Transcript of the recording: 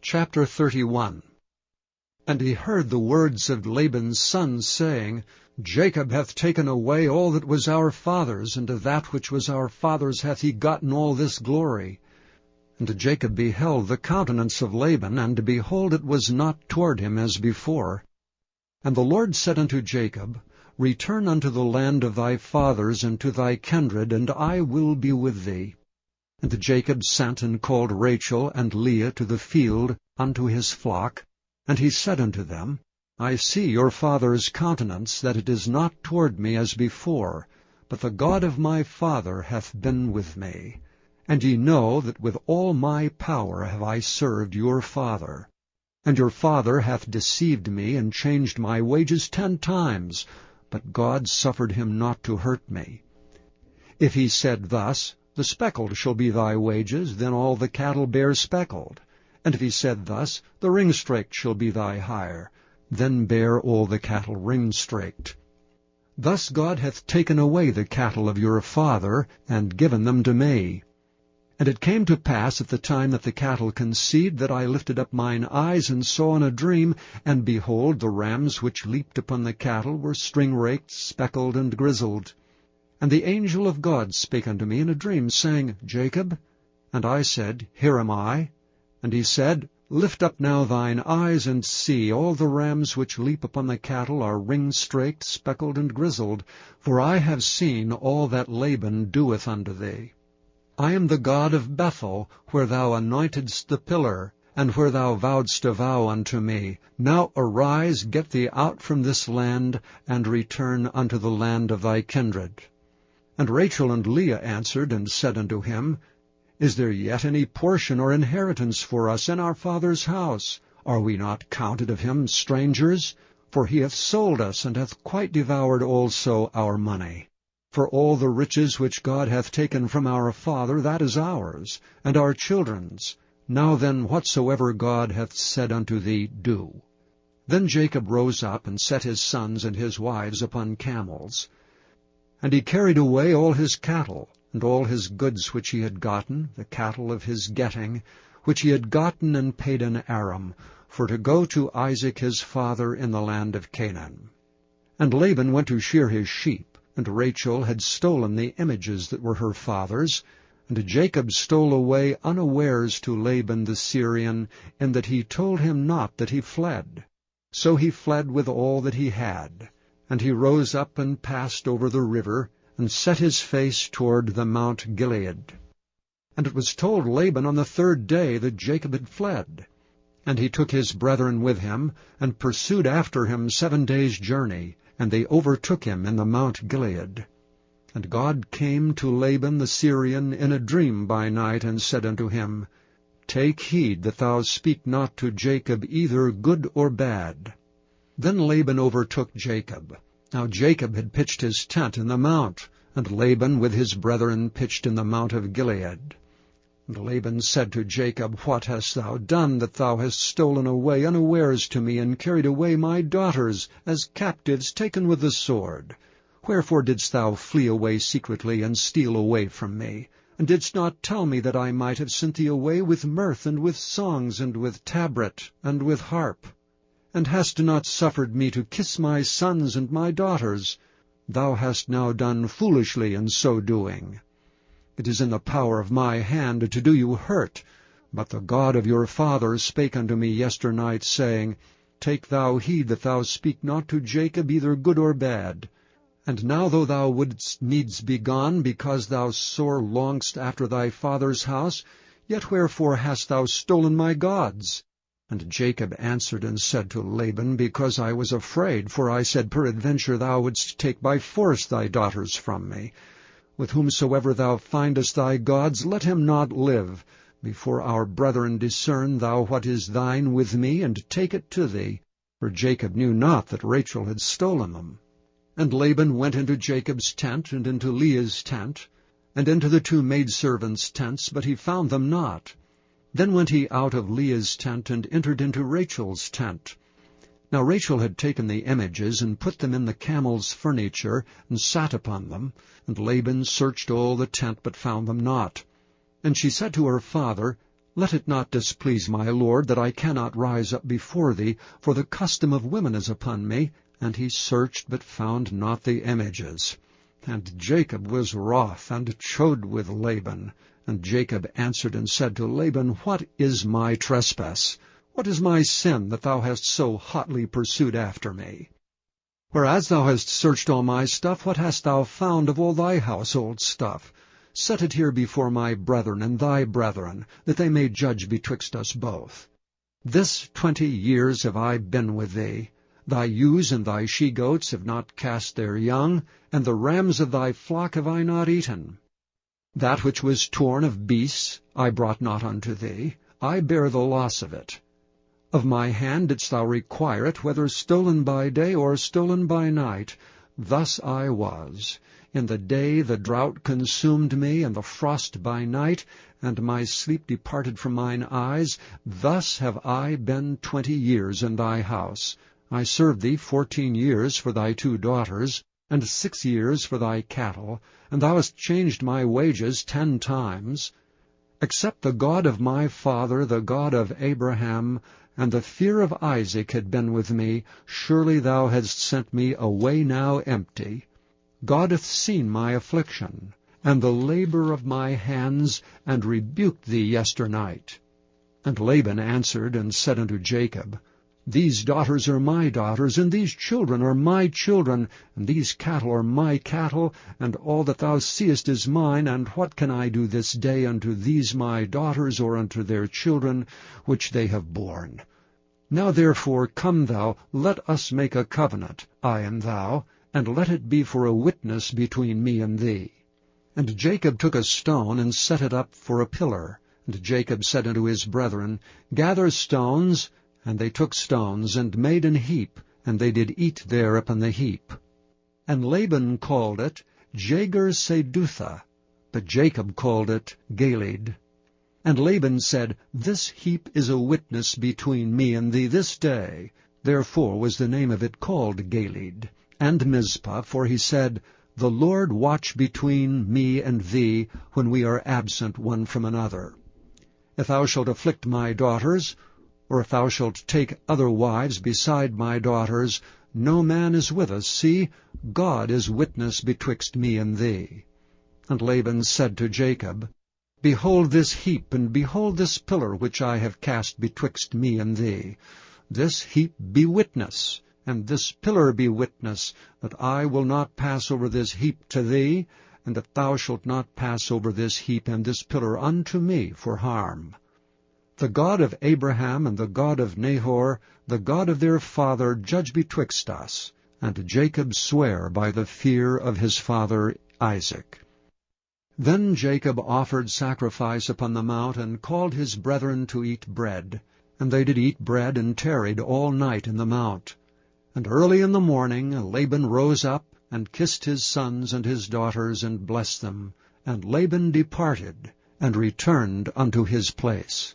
Chapter 31. And he heard the words of Laban's sons, saying, Jacob hath taken away all that was our father's, and of that which was our father's hath he gotten all this glory. And Jacob beheld the countenance of Laban, and behold, it was not toward him as before. And the Lord said unto Jacob, Return unto the land of thy fathers, and to thy kindred, and I will be with thee. And Jacob sent and called Rachel and Leah to the field unto his flock. And he said unto them, I see your father's countenance, that it is not toward me as before, but the God of my father hath been with me. And ye know that with all my power have I served your father. And your father hath deceived me, and changed my wages 10 times, but God suffered him not to hurt me. If he said thus, The speckled shall be thy wages, then all the cattle bear speckled. And if he said thus, The ringstraked shall be thy hire, then bear all the cattle ringstraked. Thus God hath taken away the cattle of your father, and given them to me. And it came to pass at the time that the cattle conceived, that I lifted up mine eyes, and saw in a dream, and behold, the rams which leaped upon the cattle were string-raked, speckled, and grizzled. And the angel of God spake unto me in a dream, saying, Jacob? And I said, Here am I. And he said, Lift up now thine eyes, and see, all the rams which leap upon the cattle are ring-straked, speckled, and grizzled, for I have seen all that Laban doeth unto thee. I am the God of Bethel, where thou anointedst the pillar, and where thou vowedst a vow unto me. Now arise, get thee out from this land, and return unto the land of thy kindred. And Rachel and Leah answered and said unto him, Is there yet any portion or inheritance for us in our father's house? Are we not counted of him strangers? For he hath sold us, and hath quite devoured also our money. For all the riches which God hath taken from our father, that is ours, and our children's. Now then, whatsoever God hath said unto thee, do. Then Jacob rose up, and set his sons and his wives upon camels. And he carried away all his cattle, and all his goods which he had gotten, the cattle of his getting, which he had gotten and paid in Aram, for to go to Isaac his father in the land of Canaan. And Laban went to shear his sheep, and Rachel had stolen the images that were her father's, and Jacob stole away unawares to Laban the Syrian, in that he told him not that he fled. So he fled with all that he had. And he rose up and passed over the river, and set his face toward the Mount Gilead. And it was told Laban on the 3rd day that Jacob had fled. And he took his brethren with him, and pursued after him 7 days' journey, and they overtook him in the Mount Gilead. And God came to Laban the Syrian in a dream by night, and said unto him, Take heed that thou speak not to Jacob either good or bad. Then Laban overtook Jacob. Now Jacob had pitched his tent in the mount, and Laban with his brethren pitched in the Mount of Gilead. And Laban said to Jacob, What hast thou done, that thou hast stolen away unawares to me, and carried away my daughters, as captives taken with the sword? Wherefore didst thou flee away secretly, and steal away from me? And didst not tell me that I might have sent thee away with mirth, and with songs, and with tabret, and with harp? And hast not suffered me to kiss my sons and my daughters? Thou hast now done foolishly in so doing. It is in the power of my hand to do you hurt. But the God of your father spake unto me yesternight, saying, Take thou heed that thou speak not to Jacob either good or bad. And now though thou wouldst needs be gone, because thou sore longest after thy father's house, yet wherefore hast thou stolen my gods? And Jacob answered and said to Laban, Because I was afraid, for I said, Peradventure thou wouldst take by force thy daughters from me. With whomsoever thou findest thy gods, let him not live. Before our brethren discern thou what is thine with me, and take it to thee. For Jacob knew not that Rachel had stolen them. And Laban went into Jacob's tent, and into Leah's tent, and into the 2 maidservants' tents, but he found them not. Then went he out of Leah's tent, and entered into Rachel's tent. Now Rachel had taken the images, and put them in the camel's furniture, and sat upon them. And Laban searched all the tent, but found them not. And she said to her father, Let it not displease my lord that I cannot rise up before thee, for the custom of women is upon me. And he searched, but found not the images. And Jacob was wroth, and chode with Laban. And Jacob answered and said to Laban, What is my trespass? What is my sin, that thou hast so hotly pursued after me? Whereas thou hast searched all my stuff, what hast thou found of all thy household stuff? Set it here before my brethren and thy brethren, that they may judge betwixt us both. This 20 years have I been with thee. Thy ewes and thy she-goats have not cast their young, and the rams of thy flock have I not eaten. That which was torn of beasts I brought not unto thee. I bear the loss of it. Of my hand didst thou require it, whether stolen by day or stolen by night. Thus I was. In the day the drought consumed me, and the frost by night, and my sleep departed from mine eyes. Thus have I been 20 years in thy house. I served thee 14 years for thy 2 daughters, and 6 years for thy cattle, and thou hast changed my wages 10 times. Except the God of my father, the God of Abraham, and the fear of Isaac had been with me, surely thou hadst sent me away now empty. God hath seen my affliction, and the labor of my hands, and rebuked thee yesternight. And Laban answered and said unto Jacob, These daughters are my daughters, and these children are my children, and these cattle are my cattle, and all that thou seest is mine, and what can I do this day unto these my daughters, or unto their children, which they have borne? Now therefore come thou, let us make a covenant, I and thou, and let it be for a witness between me and thee. And Jacob took a stone, and set it up for a pillar. And Jacob said unto his brethren, Gather stones. And they took stones, and made an heap, and they did eat there upon the heap. And Laban called it Jagar-Sedutha, but Jacob called it Gilead. And Laban said, This heap is a witness between me and thee this day. Therefore was the name of it called Gilead. And Mizpah, for he said, The Lord watch between me and thee, when we are absent one from another. If thou shalt afflict my daughters, or if thou shalt take other wives beside my daughters, no man is with us. See, God is witness betwixt me and thee. And Laban said to Jacob, Behold this heap, and behold this pillar which I have cast betwixt me and thee. This heap be witness, and this pillar be witness, that I will not pass over this heap to thee, and that thou shalt not pass over this heap and this pillar unto me for harm. The God of Abraham and the God of Nahor, the God of their father, judge betwixt us. And Jacob sware by the fear of his father Isaac. Then Jacob offered sacrifice upon the mount, and called his brethren to eat bread. And they did eat bread, and tarried all night in the mount. And early in the morning Laban rose up, and kissed his sons and his daughters, and blessed them. And Laban departed, and returned unto his place.